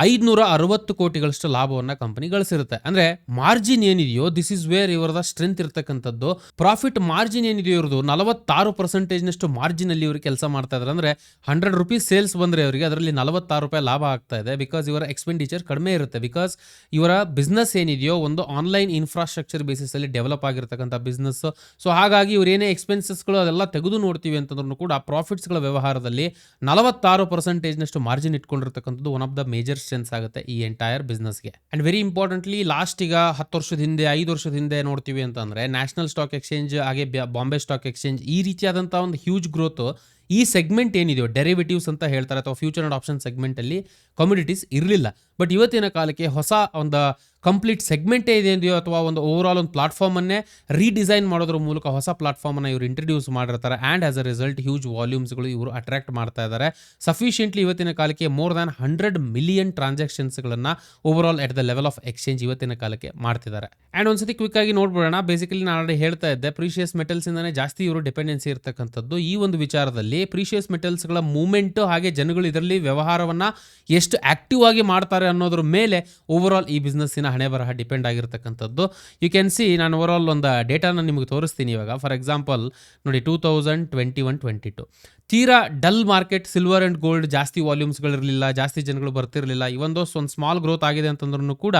560 ಕೋಟಿಗಳಷ್ಟು ಲಾಭವನ್ನು ಕಂಪನಿ ಗಳಿಸಿರುತ್ತೆ. ಅಂದ್ರೆ ಮಾರ್ಜಿನ್ ಏನಿದೆಯೋ ದಿಸ್ ಇಸ್ ವೇರ್ ಇವರದ ಸ್ಟ್ರೆಂತ್ ಇರ್ತಕ್ಕಂಥದ್ದು. ಪ್ರಾಫಿಟ್ ಮಾರ್ಜಿನ್ ಏನಿದೆಯೋ ಇವ್ರದ್ದು 46% ಮಾರ್ಜಿನ್ ಅಲ್ಲಿ ಇವರು ಕೆಲಸ ಮಾಡ್ತಾ ಇದ್ದಾರೆ. ಅಂದ್ರೆ 100 ರೂಪೀಸ್ ಸೇಲ್ಸ್ ಬಂದ್ರೆ ಅವರಿಗೆ ಅದರಲ್ಲಿ 46 ರೂಪಾಯಿ ಲಾಭ ಆಗ್ತಾ ಇದೆ, ಬಿಕಾಸ್ ಇವರ ಎಕ್ಸ್ಪೆಂಡಿಚರ್ ಕಡಿಮೆ ಇರುತ್ತೆ. ಬಿಕಾಸ್ ಇವರ ಬಿಸ್ನೆಸ್ ಏನಿದೆಯೋ ಒಂದು ಆನ್ಲೈನ್ ಇನ್ಫ್ರಾಸ್ಟ್ರಕ್ಚರ್ ಬೇಸಿಸ್ ಅಲ್ಲಿ ಡೆವಲಪ್ ಆಗಿರ್ತಕ್ಕಂಥ ಬಿಸ್ನೆಸ್. ಸೊ ಹಾಗಾಗಿ ಇವ್ರು ಏನೇ ಎಕ್ಸ್ಪೆನ್ಸಸ್ಗಳು ಅದೆಲ್ಲ ತೆಗೆದು ನೋಡ್ತೀವಿ ಅಂತಂದ್ರೂ ಕೂಡ ಪ್ರಾಫಿಟ್ಸ್ಗಳ ವ್ಯವಹಾರದಲ್ಲಿ 46% ಮಾರ್ಜಿನ್ ಇಟ್ಕೊಂಡಿರ್ತಕ್ಕಂಥದ್ದು one of the major strength ಆಗುತ್ತೆ ಈ ಎಂಟೈರ್ ಬಿಸ್ನೆಸ್ಗೆ. ಆ್ಯಂಡ್ ವೆರಿ ಇಂಪಾರ್ಟೆಂಟ್ಲಿ ಲಾಸ್ಟ್ ಈಗ 10 ವರ್ಷದ ಹಿಂದೆ 5 ವರ್ಷದ ಹಿಂದೆ ನೋಡ್ತೀವಿ ಅಂತಂದರೆ ನ್ಯಾಷನಲ್ ಸ್ಟಾಕ್ ಎಕ್ಸ್ಚೇಂಜ್ ಹಾಗೆ ಬಾಂಬೆ ಸ್ಟಾಕ್ ಎಕ್ಸ್ಚೇಂಜ್ ಈ ರೀತಿಯಾದಂಥ ಒಂದು ಹ್ಯೂಜ್ ಗ್ರೋತು ಈ ಸೆಗ್ಮೆಂಟ್ ಏನಿದೆಯೋ ಡೆರಿವೇಟಿವ್ಸ್ ಅಂತ ಹೇಳ್ತಾರೆ ಅಥವಾ ಫ್ಯೂಚರ್ ಆ್ಯಂಡ್ ಆಪ್ಷನ್ ಸೆಗ್ಮೆಂಟಲ್ಲಿ ಕಮ್ಯುನಿಟೀಸ್ ಇರಲಿಲ್ಲ. ಬಟ್ ಇವತ್ತಿನ ಕಾಲಕ್ಕೆ ಹೊಸ ಒಂದು ಕಂಪ್ಲೀಟ್ ಸೆಗ್ಮೆಂಟೇ ಇದೆಯೋ ಅಥವಾ ಒಂದು ಓವರಾಲ್ ಒಂದು ಪ್ಲಾಟ್ಫಾರ್ಮನ್ನೇ ರೀಡಿಸೈನ್ ಮಾಡೋದ್ರ ಮೂಲಕ ಹೊಸ ಪ್ಲಾಟ್ಫಾರ್ಮನ್ನು ಇವರು ಇಂಟ್ರಡ್ಯೂಸ್ ಮಾಡಿರ್ತಾರೆ. And as a result huge ವಾಲ್ಯೂಮ್ಸ್ಗಳು ಇವರು ಅಟ್ರಾಕ್ಟ್ ಮಾಡ್ತಾ ಇದ್ದಾರೆ. ಸಫಿಷಿಯೆಂಟ್ಲಿ ಇವತ್ತಿನ ಕಾಲಕ್ಕೆ ಮೋರ್ ದ್ಯಾನ್ 100 ಮಿಲಿಯನ್ ಟ್ರಾನ್ಸಾಕ್ಷನ್ಸ್ಗಳನ್ನು overall at the level of exchange ಇವತ್ತಿನ ಕಾಲಕ್ಕೆ ಮಾಡ್ತಿದ್ದಾರೆ. ಆ್ಯಂಡ್ ಒಂದ್ಸತಿ ಕ್ವಿಕ್ ಆಗಿ ನೋಡ್ಬಿಡೋಣ. ಬೇಸಿಕಲಿ ನಾನು ಆಲ್ರೆಡಿ ಹೇಳ್ತಾ ಇದ್ದೆ, ಪ್ರೀಶಿಯಸ್ ಮೆಟಲ್ಸಿಂದನೇ ಜಾಸ್ತಿ ಇವರು ಡಿಪೆಂಡೆನ್ಸಿ ಇರ್ತಕ್ಕಂಥದ್ದು. ಈ ಒಂದು ವಿಚಾರದಲ್ಲಿ ಪ್ರೀಶಿಯಸ್ ಮೆಟಲ್ಸ್ಗಳ ಮೂವ್ಮೆಂಟು ಹಾಗೆ ಜನಗಳು ಇದರಲ್ಲಿ ವ್ಯವಹಾರವನ್ನು ಎಷ್ಟು ಆಕ್ಟಿವ್ ಆಗಿ ಮಾಡ್ತಾರೆ ಅನ್ನೋದ್ರ ಮೇಲೆ ಓವರಾಲ್ ಈ ಬಿಸ್ನೆಸ್ಸಿನ ಹಣೆ ಬರಹ ಡಿಪೆಂಡ್ ಆಗಿರ್ತಕ್ಕಂಥದ್ದು. ಯು ಕ್ಯಾನ್ ಸಿ, ನಾನು ಓವರಾಲ್ ಒಂದು ಡೇಟಾನ ನಿಮಗೆ ತೋರಿಸ್ತೀನಿ ಇವಾಗ. ಫಾರ್ ಎಕ್ಸಾಂಪಲ್ ನೋಡಿ, 2021-22 ತೀರಾ dull market, silver and gold ಜಾಸ್ತಿ ವಾಲ್ಯೂಮ್ಸ್ಗಳಿರಲಿಲ್ಲ, ಜಾಸ್ತಿ ಜನಗಳು ಬರ್ತಿರಲಿಲ್ಲ. ಒಂದು ಸ್ಮಾಲ್ ಗ್ರೋತ್ ಆಗಿದೆ ಅಂತಂದ್ರೂ ಕೂಡ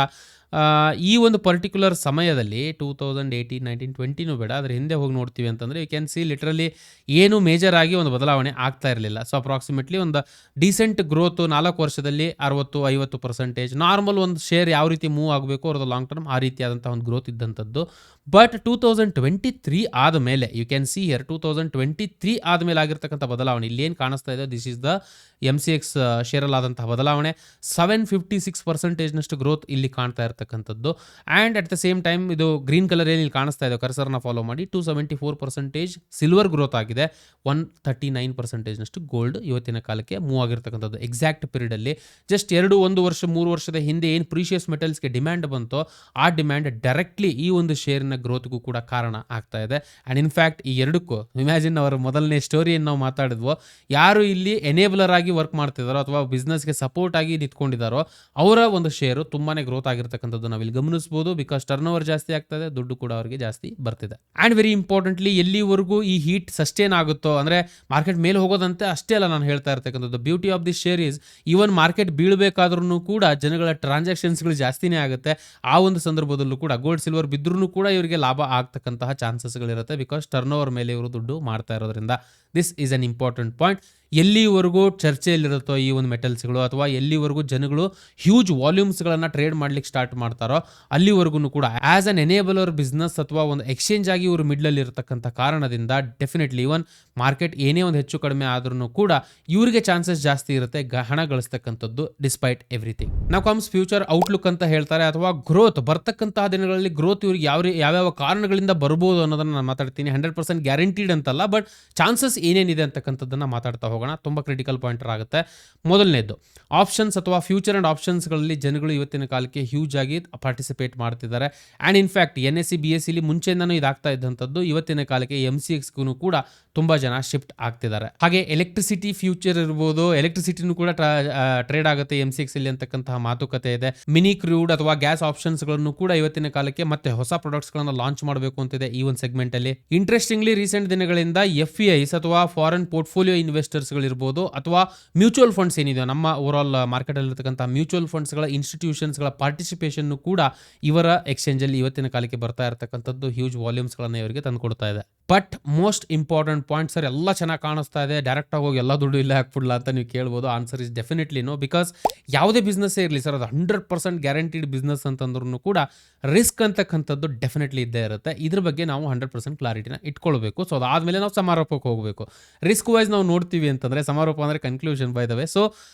ಈ ಒಂದು ಪರ್ಟಿಕ್ಯುಲರ್ ಸಮಯದಲ್ಲಿ 2018-19-20 ಬೇಡ, ಅದ್ರ ಹಿಂದೆ ಹೋಗಿ ನೋಡ್ತೀವಿ ಅಂತಂದರೆ ಯು ಕ್ಯಾನ್ ಸಿ ಲಿಟ್ರಲಿ ಏನು ಮೇಜರ್ ಆಗಿ ಒಂದು ಬದಲಾವಣೆ ಆಗ್ತಾ ಇರಲಿಲ್ಲ. ಸೊ ಅಪ್ರಾಕ್ಸಿಮೇಟ್ಲಿ ಒಂದು ಡೀಸೆಂಟ್ ಗ್ರೋತು 4 ವರ್ಷದಲ್ಲಿ 60-50%. ನಾರ್ಮಲ್ ಒಂದು ಶೇರ್ ಯಾವ ರೀತಿ ಮೂವ್ ಆಗಬೇಕು ಅವ್ರದ್ದು ಲಾಂಗ್ ಟರ್ಮ್ ಆ ರೀತಿಯಾದಂಥ ಒಂದು ಗ್ರೋತ್ ಇದ್ದಂಥದ್ದು. ಬಟ್ 2023 ಆದಮೇಲೆ ಯು ಕ್ಯಾನ್ ಸಿ ಹಿಯರ್ 2023 ಆದಮೇಲೆ ಆಗಿರ್ತಕ್ಕಂಥ ಬದಲಾವಣೆ ಇಲ್ಲೇನು ಕಾಣಿಸ್ತಾ ಇದೆ, ದಿಸ್ ಇಸ್ ದ MCX ಶೇರಲ್ಲಾದಂತಹ ಬದಲಾವಣೆ. 756% ಗ್ರೋತ್ ಇಲ್ಲಿ ಕಾಣ್ತಾ ಇರ್ತಕ್ಕಂಥದ್ದು. And at the same time ಇದು ಗ್ರೀನ್ ಕಲರ್ ಏನು ಇಲ್ಲಿ ಕಾಣಿಸ್ತಾ ಇದೆ, ಕರ್ಸರ್ನ ಫಾಲೋ ಮಾಡಿ, 274% ಸಿಲ್ವರ್ ಗ್ರೋತ್ ಆಗಿದೆ. 139% ಗೋಲ್ಡ್ ಇವತ್ತಿನ ಕಾಲಕ್ಕೆ ಮೂವ್ ಆಗಿರ್ತಕ್ಕಂಥದ್ದು. ಎಕ್ಸಾಕ್ಟ್ ಪೀರಿಯಡಲ್ಲಿ ಜಸ್ಟ್ 1 ವರ್ಷ 3 ವರ್ಷದ ಹಿಂದೆ ಏನು ಪ್ರೀಶಿಯಸ್ ಮೆಟಲ್ಸ್ಗೆ ಡಿಮ್ಯಾಂಡ್ ಬಂತೋ ಆ ಡಿಮ್ಯಾಂಡ್ ಡೈರೆಕ್ಟ್ಲಿ ಈ ಒಂದು ಶೇರಿನ ಗ್ರೋತ್ಗೂ ಕೂಡ ಕಾರಣ ಆಗ್ತಾ ಇದೆ. ಆ್ಯಂಡ್ ಇನ್ಫ್ಯಾಕ್ಟ್ ಈ ಎರಡಕ್ಕೂ ಇಮ್ಯಾಜಿನ್ ಅವರ ಮೊದಲನೇ ಸ್ಟೋರಿಯನ್ನು ನಾವು ಮಾತಾಡಿದ್ವೋ, ಯಾರು ಇಲ್ಲಿ ಎನೇಬಲರ್ ಆಗಿ ವರ್ಕ್ ಮಾಡ್ತಿದ್ದಾರೋ ಅಥವಾ ಬಿಸ್ನೆಸ್ಗೆ ಸಪೋರ್ಟ್ ಆಗಿ ನಿಂತ್ಕೊಂಡಿದ್ದಾರೋ ಅವರ ಒಂದು ಶೇರು ತುಂಬಾ ಗ್ರೋತ್ ಆಗಿರ್ತಕ್ಕಂಥದ್ದು ನಾವಿಲ್ಲಿ ಗಮನಿಸ್ಬೋದು. ಬಿಕಾಸ್ ಟರ್ನ್ ಓವರ್ ಜಾಸ್ತಿ ಆಗ್ತದೆ, ದುಡ್ಡು ಕೂಡ ಅವರಿಗೆ ಜಾಸ್ತಿ ಬರ್ತಿದೆ. ಆ್ಯಂಡ್ ವೆರಿ ಇಂಪಾರ್ಟೆಂಟ್ಲಿ ಎಲ್ಲಿವರೆಗೂ ಈ ಹೀಟ್ ಸಸ್ಟೇನ್ ಆಗುತ್ತೋ, ಅಂದರೆ ಮಾರ್ಕೆಟ್ ಮೇಲೆ ಹೋಗೋದಂತೆ ಅಷ್ಟೇ ಅಲ್ಲ ನಾನು ಹೇಳ್ತಾ ಇರ್ತಕ್ಕಂಥದ್ದು. Beauty of the share is even market ಬೀಳಬೇಕಾದ್ರೂ ಕೂಡ ಜನಗಳ ಟ್ರಾನ್ಸಾಕ್ಷನ್ಸ್ಗಳು ಜಾಸ್ತಿನೇ ಆಗುತ್ತೆ. ಆ ಒಂದು ಸಂದರ್ಭದಲ್ಲೂ ಕೂಡ ಗೋಲ್ಡ್ ಸಿಲ್ವರ್ ಬಿದ್ರೂ ಕೂಡ ಇವರಿಗೆ ಲಾಭ ಆಗ್ತಕ್ಕಂತಹ ಚಾನ್ಸಸ್ಗಳಿರುತ್ತೆ. ಬಿಕಾಸ್ ಟರ್ನ್ ಓವರ್ ಮೇಲೆ ಇವರು ದುಡ್ಡು ಮಾಡ್ತಾ ಇರೋದ್ರಿಂದ. This is an important point. ಎಲ್ಲಿವರೆಗೂ ಚರ್ಚೆಯಲ್ಲಿರುತ್ತೋ ಈ ಒಂದು ಮೆಟಲ್ಸ್ಗಳು ಅಥವಾ ಎಲ್ಲಿವರೆಗೂ ಜನಗಳು ಹ್ಯೂಜ್ ವಾಲ್ಯೂಮ್ಸ್ಗಳನ್ನು ಟ್ರೇಡ್ ಮಾಡ್ಲಿಕ್ಕೆ ಸ್ಟಾರ್ಟ್ ಮಾಡ್ತಾರೋ ಅಲ್ಲಿವರೆಗೂ ಕೂಡ ಆ್ಯಸ್ ಅನ್ ಎನೇಬಲರ್ ಬಿಸ್ನೆಸ್ ಅಥವಾ ಒಂದು ಎಕ್ಸ್ಚೇಂಜ್ ಆಗಿ ಇವರು ಮಿಡ್ಲಲ್ಲಿ ಇರತಕ್ಕಂಥ ಕಾರಣದಿಂದ ಡೆಫಿನೆಟ್ಲಿ ಇವನ್ ಮಾರ್ಕೆಟ್ ಏನೇ ಒಂದು ಹೆಚ್ಚು ಕಡಿಮೆ ಆದ್ರೂ ಕೂಡ ಇವರಿಗೆ ಚಾನ್ಸಸ್ ಜಾಸ್ತಿ ಇರುತ್ತೆ ಹಣ ಗಳಿಸ್ತಕ್ಕಂಥದ್ದು ಡಿಸ್ಪೈಟ್ ಎವ್ರಿಥಿಂಗ್. ನಾವು ಕಮ್ಸ್ ಫ್ಯೂಚರ್ ಔಟ್ಲುಕ್ ಅಂತ ಹೇಳ್ತಾರೆ ಅಥವಾ ಗ್ರೋತ್, ಬರ್ತಕ್ಕಂತಹ ದಿನಗಳಲ್ಲಿ ಗ್ರೋತ್ ಇವ್ರಿಗೆ ಯಾವ್ಯಾವ ಕಾರಣಗಳಿಂದ ಬರ್ಬೋದು ಅನ್ನೋದನ್ನು ನಾನು ಮಾತಾಡ್ತೀನಿ. 100% ಗ್ಯಾರಂಟಿಡ್ ಅಂತಲ್ಲ, ಬಟ್ ಚಾನ್ಸಸ್ ಏನೇನಿದೆ ಅಂತಕ್ಕಂಥದ್ದನ್ನು ಮಾತಾಡ್ತಾ ಹೋಗೋಣ. ತುಂಬ ಕ್ರಿಟಿಕಲ್ ಪಾಯಿಂಟರ್ ಆಗುತ್ತೆ. ಮೊದಲನೇದು ಆಪ್ಷನ್ಸ್ ಅಥವಾ ಫ್ಯೂಚರ್ ಆ್ಯಂಡ್ ಆಪ್ಷನ್ಸ್ಗಳಲ್ಲಿ ಜನಗಳು ಇವತ್ತಿನ ಕಾಲಕ್ಕೆ ಹ್ಯೂಜ್ ಆಗಿ ಪಾರ್ಟಿಸಿಪೇಟ್ ಮಾಡ್ತಿದ್ದಾರೆ. ಆ್ಯಂಡ್ ಇನ್ಫ್ಯಾಕ್ಟ್ NSE BSE ಮುಂಚೆಯಿಂದನೂ ಇದಾಗ್ತಾ ಇದ್ದಂಥದ್ದು. ಇವತ್ತಿನ ಕಾಲಕ್ಕೆ MCXಗೂ ಕೂಡ ತುಂಬ ಜನ ಶಿಫ್ಟ್ ಆಗ್ತಿದ್ದಾರೆ. ಹಾಗೆ ಎಲೆಕ್ಟ್ರಿಸಿಟಿ ಫ್ಯೂಚರ್ ಇರ್ಬೋದು, ಎಲೆಕ್ಟ್ರಿಸಿಟಿನೂ ಕೂಡ ಟ್ರೇಡ್ ಆಗುತ್ತೆ MCX ಅಲ್ಲಿ ಅಂತಕ್ಕಂತಹ ಮಾತುಕತೆ ಇದೆ. ಮಿನಿ ಕ್ರೂಡ್ ಅಥವಾ ಗ್ಯಾಸ್ ಆಪ್ಷನ್ಸ್ಗಳನ್ನು ಕೂಡ ಇವತ್ತಿನ ಕಾಲಕ್ಕೆ ಮತ್ತೆ ಹೊಸ ಪ್ರಾಡಕ್ಟ್ಸ್ಗಳನ್ನು ಲಾಂಚ್ ಮಾಡಬೇಕು ಅಂತಿದೆ ಈ ಒಂದು ಸೆಗ್ಮೆಂಟ್ ಅಲ್ಲಿ. ಇಂಟ್ರೆಸ್ಟಿಂಗ್ಲಿ ರೀಸೆಂಟ್ ದಿನಗಳಿಂದ FIIs ಅಥವಾ ಫಾರಿನ್ ಪೋರ್ಟ್ಫೋಲಿಯೋ ಇನ್ವೆಸ್ಟರ್ಸ್ಗಳಿರ್ಬೋದು ಅಥವಾ ಮ್ಯೂಚುವಲ್ ಫಂಡ್ಸ್ ಏನಿದೆ ನಮ್ಮ ಓವರಾಲ್ ಮಾರ್ಕೆಟಲ್ಲಿ ಇರತಕ್ಕಂಥ ಮ್ಯೂಚುವಲ್ ಫಂಡ್ಸ್ಗಳ ಇನ್ಸ್ಟಿಟ್ಯೂಷನ್ಸ್ಗಳ ಪಾರ್ಟಿಸಿಪೇಷನ್ ಕೂಡ ಇವರ ಎಕ್ಸ್ಚೇಂಜಲ್ಲಿ ಇವತ್ತಿನ ಕಾಲಕ್ಕೆ ಬರ್ತಾ ಇರತಕ್ಕಂಥದ್ದು ಹ್ಯೂಜ್ ವಾಲ್ಯೂಮ್ಸ್ಗಳನ್ನು ಇವರಿಗೆ ತಂದುಕೊಡ್ತಾ ಇದೆ. But most important point, sir ಎಲ್ಲ ಚೆನ್ನಾಗಿ ಕಾಣಿಸ್ತಾ ಇದೆ, ಡೈರೆಕ್ಟಾಗಿ ಹೋಗಿ ಎಲ್ಲ ದುಡ್ಡು ಇಲ್ಲ ಹಾಕ್ಬಿಡ್ಲಾ ಅಂತ ನೀವು ಕೇಳ್ಬೋದು. Answer is definitely no. Because ಯಾವುದೇ ಬಿಸ್ನೆಸ್ಸೇ ಇರಲಿ ಸರ್, ಅದು 100% ಗ್ಯಾರಂಟಿಡ್ ಬಿಸ್ನೆಸ್ ಅಂತಂದ್ರೂ ಕೂಡ ರಿಸ್ಕ್ ಅಂತಕ್ಕಂಥದ್ದು ಡೆಫಿನೆಟ್ಲಿ ಇದ್ದೇ ಇರುತ್ತೆ. ಇದ್ರ ಬಗ್ಗೆ ನಾವು 100% ಕ್ಲಾರಿಟಿನ ಇಟ್ಕೊಳ್ಬೇಕು. ಸೊ ಅದಾದಮೇಲೆ ನಾವು ಸಮಾರೋಪಕ್ಕೆ ಹೋಗಬೇಕು. ರಿಸ್ಕ್ ವೈಸ್ ನಾವು ನೋಡ್ತೀವಿ ಅಂತಂದರೆ, ಸಮಾರೋಪ ಅಂದರೆ conclusion by the way. So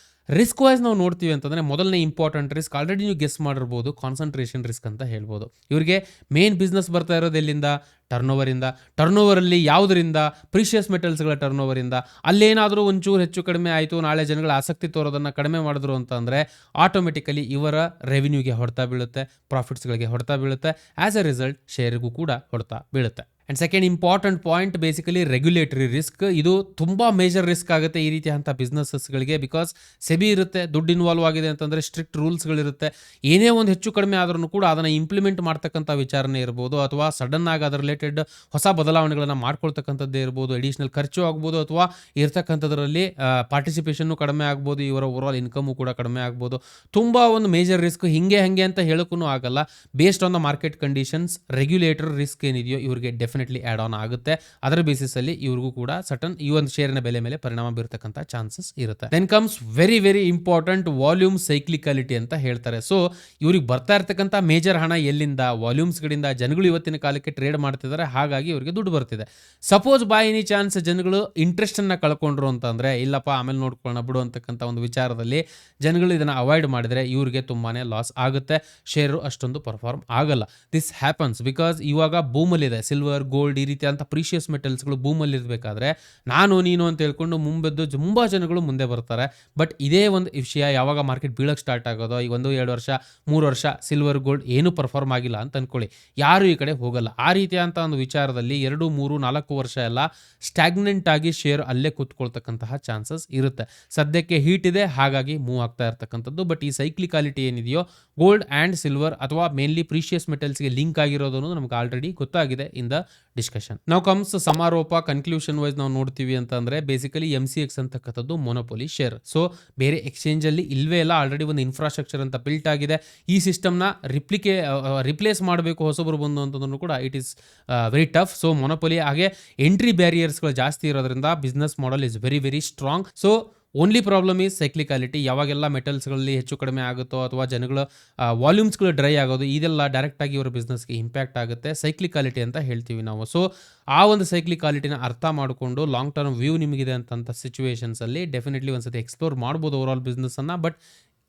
risk wise ನಾವು ನೋಡ್ತೀವಿ ಅಂತಂದರೆ ಮೊದಲನೇ ಇಂಪಾರ್ಟೆಂಟ್ ರಿಸ್ಕ್ ಆಲ್ರೆಡಿ ನೀವು ಗೆಸ್ ಮಾಡಿರ್ಬೋದು, ಕಾನ್ಸಂಟ್ರೇಷನ್ ರಿಸ್ಕ್ ಅಂತ ಹೇಳ್ಬೋದು. ಇವರಿಗೆ ಮೇನ್ ಬಿಸ್ನೆಸ್ ಬರ್ತಾ ಇರೋದು ಎಲ್ಲಿಂದ? ಟರ್ನೋವರಲ್ಲಿ ಯಾವುದರಿಂದ? ಪ್ರೀಶಿಯಸ್ ಮೆಟಲ್ಸ್ಗಳ ಟರ್ನೋವರಿಂದ. ಅಲ್ಲೇನಾದರೂ ಒಂಚೂರು ಹೆಚ್ಚು ಕಡಿಮೆ ಆಯಿತು, ನಾಳೆ ಜನಗಳ ಆಸಕ್ತಿ ತೋರೋದನ್ನು ಕಡಿಮೆ ಮಾಡಿದ್ರು ಅಂತಂದರೆ ಆಟೋಮೆಟಿಕಲಿ ಇವರ ರೆವಿನ್ಯೂಗೆ ಹೊಡೆತ ಬೀಳುತ್ತೆ, ಪ್ರಾಫಿಟ್ಸ್ಗಳಿಗೆ ಹೊಡೆತ ಬೀಳುತ್ತೆ. ಆ್ಯಸ್ ಎ ರಿಸಲ್ಟ್ ಶೇರಿಗೂ ಕೂಡ ಹೊಡೆತ ಬೀಳುತ್ತೆ. And second important point basically regulatory risk. ಇದು ತುಂಬ ಮೇಜರ್ ರಿಸ್ಕ್ ಆಗುತ್ತೆ ಈ ರೀತಿಯಂಥ ಬಿಸ್ನೆಸಸ್ಗಳಿಗೆ. ಬಿಕಾಸ್ ಸೆಬಿ ಇರುತ್ತೆ, ದುಡ್ಡು ಇನ್ವಾಲ್ವ್ ಆಗಿದೆ ಅಂತಂದರೆ ಸ್ಟ್ರಿಕ್ಟ್ ರೂಲ್ಸ್ಗಳಿರುತ್ತೆ. ಏನೇ ಒಂದು ಹೆಚ್ಚು ಕಡಿಮೆ ಆದ್ರೂ ಕೂಡ ಅದನ್ನು ಇಂಪ್ಲಿಮೆಂಟ್ ಮಾಡ್ತಕ್ಕಂಥ ವಿಚಾರಣೆ ಇರ್ಬೋದು, ಅಥವಾ ಸಡನ್ ಆಗಿ ಅದರ ರಿಲೇಟೆಡ್ ಹೊಸ ಬದಲಾವಣೆಗಳನ್ನು ಮಾಡ್ಕೊಳ್ತಕ್ಕಂಥದ್ದೇ ಇರ್ಬೋದು, ಅಡಿಷನಲ್ ಖರ್ಚು ಆಗ್ಬೋದು, ಅಥವಾ ಇರ್ತಕ್ಕಂಥದ್ರಲ್ಲಿ ಪಾರ್ಟಿಸಿಪೇಷನ್ನು ಕಡಿಮೆ ಆಗ್ಬೋದು, ಇವರ ಓವರಾಲ್ ಇನ್ಕಮು ಕೂಡ ಕಡಿಮೆ ಆಗ್ಬೋದು. ತುಂಬ ಒಂದು ಮೇಜರ್ ರಿಸ್ಕ್. ಹಿಂಗೆ ಅಂತ ಹೇಳೋಕ್ಕೂ ಆಗಲ್ಲ. Based on the market conditions regulator risk ಏನಿದೆಯೋ ಇವರಿಗೆ ಡೆಫಿನೆಟ್ ಡೆಫಿನೆಟ್ಲಿ ಆ್ಯಡ್ ಆನ್ ಆಗುತ್ತೆ. ಅದರ ಬೇಸಿಸಲ್ಲಿ ಇವ್ರಿಗೂ ಕೂಡ ಸಟನ್ ಈ ಒಂದು ಶೇರಿನ ಬೆಲೆ ಮೇಲೆ ಪರಿಣಾಮ ಬೀರ್ತಕ್ಕಂಥ ಚಾನ್ಸಸ್ ಇರುತ್ತೆ. Then comes very very important volume cyclicality ಅಂತ ಹೇಳ್ತಾರೆ. ಸೊ ಇವ್ರಿಗೆ ಬರ್ತಾ ಇರ್ತಕ್ಕಂಥ ಮೇಜರ್ ಹಣ ಎಲ್ಲಿಂದ? ವಾಲ್ಯೂಮ್ಸ್ಗಳಿಂದ. ಜನಗಳು ಇವತ್ತಿನ ಕಾಲಕ್ಕೆ ಟ್ರೇಡ್ ಮಾಡ್ತಿದ್ದಾರೆ, ಹಾಗಾಗಿ ಇವರಿಗೆ ದುಡ್ಡು ಬರ್ತಿದೆ. ಸಪೋಸ್ ಬೈ ಎನಿ ಚಾನ್ಸ್ ಜನಗಳು ಇಂಟ್ರೆಸ್ಟನ್ನು ಕಳ್ಕೊಂಡ್ರು ಅಂತಂದರೆ, ಇಲ್ಲಪ್ಪ ಆಮೇಲೆ ನೋಡ್ಕೊಳ್ಳೋಣ ಬಿಡು ಅಂತಕ್ಕಂಥ ಒಂದು ವಿಚಾರದಲ್ಲಿ ಜನಗಳು ಇದನ್ನು ಅವಾಯ್ಡ್ ಮಾಡಿದರೆ ಇವ್ರಿಗೆ ತುಂಬಾ ಲಾಸ್ ಆಗುತ್ತೆ. ಶೇರು ಅಷ್ಟೊಂದು ಪರ್ಫಾರ್ಮ್ ಆಗಲ್ಲ. ದಿಸ್ ಹ್ಯಾಪನ್ಸ್ ಬಿಕಾಸ್ ಇವಾಗ ಬೂಮಲ್ಲಿದೆ. ಸಿಲ್ವರ್, ಗೋಲ್ಡ್ ಈ ರೀತಿಯಾದಂಥ ಪ್ರೀಷಿಯಸ್ ಮೆಟಲ್ಸ್ಗಳು ಬೂಮಲ್ಲಿ ಇರಬೇಕಾದ್ರೆ ನಾನು ನೀನು ಅಂತ ಹೇಳ್ಕೊಂಡು ಮುಂಬೆದ್ದು ತುಂಬ ಜನಗಳು ಮುಂದೆ ಬರ್ತಾರೆ. ಬಟ್ ಇದೇ ಒಂದು ವಿಷಯ ಯಾವಾಗ ಮಾರ್ಕೆಟ್ ಬೀಳಕ್ಕೆ ಸ್ಟಾರ್ಟ್ ಆಗೋದೋ, ಈ 1-2 ವರ್ಷ 3 ವರ್ಷ ಸಿಲ್ವರ್ ಗೋಲ್ಡ್ ಏನೂ ಪರ್ಫಾರ್ಮ್ ಆಗಿಲ್ಲ ಅಂತ ಅಂದ್ಕೊಳ್ಳಿ, ಯಾರು ಈ ಕಡೆ ಹೋಗಲ್ಲ. ಆ ರೀತಿಯಾದಂಥ ಒಂದು ವಿಚಾರದಲ್ಲಿ 2, 3, 4 ವರ್ಷ ಎಲ್ಲ ಸ್ಟ್ಯಾಗ್ನೆಂಟ್ ಆಗಿ ಶೇರ್ ಅಲ್ಲೇ ಕೂತ್ಕೊಳ್ತಕ್ಕಂತಹ ಚಾನ್ಸಸ್ ಇರುತ್ತೆ. ಸದ್ಯಕ್ಕೆ ಹೀಟ್ ಇದೆ, ಹಾಗಾಗಿ ಮೂವ್ ಆಗ್ತಾ ಇರ್ತಕ್ಕಂಥದ್ದು. ಬಟ್ ಈ ಸೈಕ್ಲಿಕಾಲಿಟಿ ಏನಿದೆಯೋ ಗೋಲ್ಡ್ ಆ್ಯಂಡ್ ಸಿಲ್ವರ್ ಅಥವಾ ಮೇನ್ಲಿ ಪ್ರೀಷಿಯಸ್ ಮೆಟಲ್ಸ್ಗೆ ಲಿಂಕ್ ಆಗಿರೋದು ನಮ್ಗೆ ಆಲ್ರೆಡಿ ಗೊತ್ತಾಗಿದೆ ಇನ್ ದ ಡಿಸ್ಕಷನ್. ನಾವು ಕಮ್ಸ್ ಸಮಾರೋಪ ಕನ್ಕ್ಲೂಷನ್ ವೈಸ್ ನಾವು ನೋಡ್ತೀವಿ ಅಂತಂದರೆ ಬೇಸಿಕಲಿ MCX ಅಂತಕ್ಕಂಥದ್ದು ಮೊನೊಪೊಲಿ ಶೇರ್. ಸೊ ಬೇರೆ ಎಕ್ಸ್ಚೇಂಜಲ್ಲಿ ಇಲ್ವೇ ಇಲ್ಲ, ಆಲ್ರೆಡಿ ಒಂದು ಇನ್ಫ್ರಾಸ್ಟ್ರಕ್ಚರ್ ಅಂತ ಬಿಲ್ಟ್ ಆಗಿದೆ. ಈ ಸಿಸ್ಟಮ್ನ ರಿಪ್ಲೇಸ್ ಮಾಡಬೇಕು ಹೊಸಬರು ಬಂದು ಅಂತಂದ್ರೂ ಕೂಡ it is very tough. So monopoly ಹಾಗೆ ಎಂಟ್ರಿ ಬ್ಯಾರಿಯರ್ಸ್ಗಳು ಜಾಸ್ತಿ ಇರೋದ್ರಿಂದ business model is very very strong. So only problem is cyclicality. ಯಾವಾಗೆಲ್ಲ ಮೆಟಲ್ಸ್ಗಳಲ್ಲಿ ಹೆಚ್ಚು ಕಡಿಮೆ ಆಗುತ್ತೋ ಅಥವಾ ಜನಗಳ ವಾಲ್ಯೂಮ್ಸ್ಗಳು ಡ್ರೈ ಆಗೋದು, ಇದೆಲ್ಲ ಡೈರೆಕ್ಟಾಗಿ ಇವರ ಬಿಸ್ನೆಸ್ಗೆ ಇಂಪ್ಯಾಕ್ಟ್ ಆಗುತ್ತೆ. ಸೈಕ್ಲಿಕಾಲಿಟಿ ಅಂತ ಹೇಳ್ತೀವಿ ನಾವು. ಸೊ ಆ ಒಂದು ಸೈಕ್ಲಿಕಾಲಿಟಿನ ಅರ್ಥ ಮಾಡಿಕೊಂಡು ಲಾಂಗ್ ಟರ್ಮ್ ವ್ಯೂ ನಿಮಗಿದೆ ಅಂತಂಥ ಸಿಚುವೇಷನ್ಸಲ್ಲಿ ಡೆಫಿನೆಟ್ಲಿ ಒಂದ್ಸತಿ ಎಕ್ಸ್ಪ್ಲೋರ್ ಮಾಡ್ಬೋದು ಓವರಾಲ್ ಬಿಸ್ನೆಸ್ಸನ್ನು. But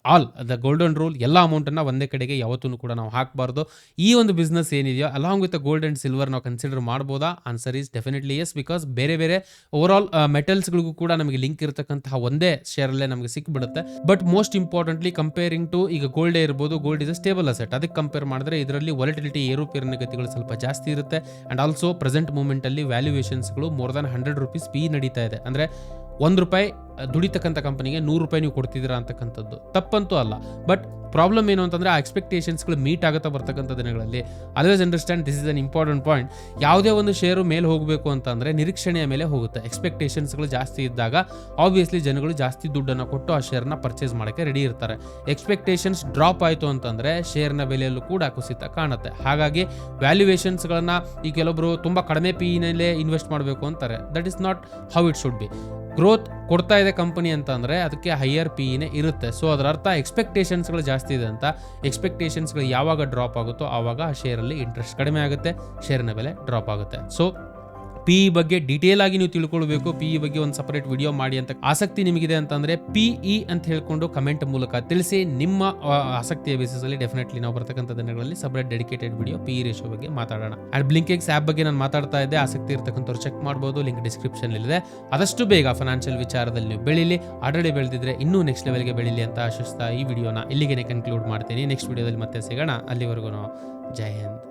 all the golden rule, ಎಲ್ಲ ಅಮೌಂಟನ್ನು ಒಂದೇ ಕಡೆಗೆ ಯಾವತ್ತೂ ಕೂಡ ನಾವು ಹಾಕಬಾರ್ದು. ಈ ಒಂದು ಬಿಸ್ನೆಸ್ ಏನಿದೆಯೋ along with gold and silver ನಾವು ಕನ್ಸಿಡರ್ ಮಾಡ್ಬೋದಾ? Answer is definitely yes. Because ಬೇರೆ ಬೇರೆ ಓವರಾಲ್ ಮೆಟಲ್ಸ್ಗಳಿಗೂ ಕೂಡ ನಮಗೆ ಲಿಂಕ್ ಇರತಕ್ಕಂತಹ ಒಂದೇ ಶೇರಲ್ಲೇ ನಮಗೆ ಸಿಕ್ಬಿಡುತ್ತೆ. But most importantly comparing to ಈಗ ಗೋಲ್ಡೇ ಇರ್ಬೋದು, gold is a stable asset. ಅದಕ್ಕೆ ಕಂಪೇರ್ ಮಾಡಿದ್ರೆ ಇದರಲ್ಲಿ ವಾಲಿಟಿಲಿಟಿ ಏರುಪೇರಿನ ಗತಿಗಳು ಸ್ವಲ್ಪ ಜಾಸ್ತಿ ಇರುತ್ತೆ. ಆ್ಯಂಡ್ ಆಲ್ಸೋ ಪ್ರೆಸೆಂಟ್ ಮೂಮೆಂಟಲ್ಲಿ ವ್ಯಾಲ್ಯೂಯೇಷನ್ಸ್ಗಳು ಮೋರ್ ದನ್ ₹100 ಪಿ ನಡೀತಾ ಇದೆ. ಅಂದರೆ ₹1 ದುಡಿತಕ್ಕಂಥ ಕಂಪನಿಗೆ ₹100 ನೀವು ಕೊಡ್ತಿದ್ದೀರಾ ಅಂತಕ್ಕಂಥದ್ದು ತಪ್ಪಂತೂ ಅಲ್ಲ. ಬಟ್ ಪ್ರಾಬ್ಲಮ್ ಏನು ಅಂತಂದರೆ ಆ ಎಕ್ಸ್ಪೆಕ್ಟೇಷನ್ಸ್ಗಳು ಮೀಟ್ ಆಗುತ್ತಾ ಬರ್ತಕ್ಕಂಥ ದಿನಗಳಲ್ಲಿ. Always understand this is an important point. ಯಾವುದೇ ಒಂದು ಶೇರು ಮೇಲೆ ಹೋಗಬೇಕು ಅಂತಂದರೆ ನಿರೀಕ್ಷಣೆಯ ಮೇಲೆ ಹೋಗುತ್ತೆ. ಎಕ್ಸ್ಪೆಕ್ಟೇಷನ್ಸ್ಗಳು ಜಾಸ್ತಿ ಇದ್ದಾಗ ಆಬ್ವಿಯಸ್ಲಿ ಜನಗಳು ಜಾಸ್ತಿ ದುಡ್ಡನ್ನು ಕೊಟ್ಟು ಆ ಶೇರ್ನ ಪರ್ಚೇಸ್ ಮಾಡೋಕ್ಕೆ ರೆಡಿ ಇರ್ತಾರೆ. ಎಕ್ಸ್ಪೆಕ್ಟೇಷನ್ಸ್ ಡ್ರಾಪ್ ಆಯಿತು ಅಂತಂದರೆ ಶೇರ್ನ ಬೆಲೆಯಲ್ಲೂ ಕೂಡ ಕುಸಿತ ಕಾಣುತ್ತೆ. ಹಾಗಾಗಿ ವ್ಯಾಲ್ಯೂಯೇಷನ್ಸ್ಗಳನ್ನು ಈ ಕೆಲವೊಬ್ಬರು ತುಂಬ ಕಡಿಮೆ ಪಿನಲ್ಲೇ ಇನ್ವೆಸ್ಟ್ ಮಾಡಬೇಕು ಅಂತಾರೆ. That is not how it should be. Growth ಕೊಡ್ತಾ ಇದೆ ಕಂಪನಿ ಅಂತ ಅಂದರೆ ಅದಕ್ಕೆ ಹೈಯರ್ ಪಿನೇ ಇರುತ್ತೆ. ಸೊ ಅದರ ಅರ್ಥ ಎಕ್ಸ್ಪೆಕ್ಟೇಷನ್ಸ್ಗಳು ಜಾಸ್ತಿ ಇದೆ ಅಂತ. ಎಕ್ಸ್ಪೆಕ್ಟೇಷನ್ಸ್ಗಳು ಯಾವಾಗ ಡ್ರಾಪ್ ಆಗುತ್ತೋ ಆವಾಗ ಆ ಶೇರಲ್ಲಿ ಇಂಟ್ರೆಸ್ಟ್ ಕಡಿಮೆ ಆಗುತ್ತೆ, ಶೇರಿನ ಬೆಲೆ ಡ್ರಾಪ್ ಆಗುತ್ತೆ. ಸೊ PE ಬಗ್ಗೆ ಡೀಟೇಲ್ ಆಗಿ ನೀವು ತಿಳ್ಕೊಳ್ಬೇಕು, PE ಬಗ್ಗೆ ಒಂದು ಸಪರೇಟ್ ವಿಡಿಯೋ ಮಾಡಿ ಅಂತ ಆಸಕ್ತಿ ನಿಮಗಿದೆ ಅಂತಂದರೆ PE ಅಂತ ಹೇಳ್ಕೊಂಡು ಕಮೆಂಟ್ ಮೂಲಕ ತಿಳಿಸಿ. ನಿಮ್ಮ ಆಸಕ್ತಿಯ ಬೇಸಿಸಲ್ಲಿ ಡೆಫಿನೆಟ್ಲಿ ನಾವು ಬರ್ತಕ್ಕಂಥ ದಿನಗಳಲ್ಲಿ separate dedicated video PE ratio ಬಗ್ಗೆ ಮಾತಾಡೋಣ. ಆ್ಯಂಡ್ ಬ್ಲಿಂಕೆಕ್ಸ್ ಆ್ಯಪ್ ಬಗ್ಗೆ ನಾನು ಮಾತಾಡ್ತಾ ಇದ್ದೆ, ಆಸಕ್ತಿ ಇರ್ತಕ್ಕಂಥವ್ರು ಚೆಕ್ ಮಾಡ್ಬೋದು, ಲಿಂಕ್ ಡಿಸ್ಕ್ರಿಪ್ಷನ್ ಇದೆ. ಆದಷ್ಟು ಬೇಗ ಫೈನಾನ್ಷಿಯಲ್ ವಿಚಾರದಲ್ಲಿ ನೀವು ಬೆಳೀಲಿ. ಆಲ್ರೆಡಿ ಬೆಳೆದಿದ್ರೆ ಇನ್ನೂ ನೆಕ್ಸ್ಟ್ ಲೆವೆಲ್ಗೆ ಬೆಳೀಲಿ ಅಂತ ಆಶಿಸ್ತಾ ಈ ವಿಡಿಯೋನ ಇಲ್ಲಿಗೆ ಕನ್ಕ್ಲೂಡ್ ಮಾಡ್ತೀನಿ. ನೆಕ್ಸ್ಟ್ ವಿಡಿಯೋದಲ್ಲಿ ಮತ್ತೆ ಸಿಗೋಣ. ಅಲ್ಲಿವರೆಗೂ ಜೈ ಹಿಂದ್.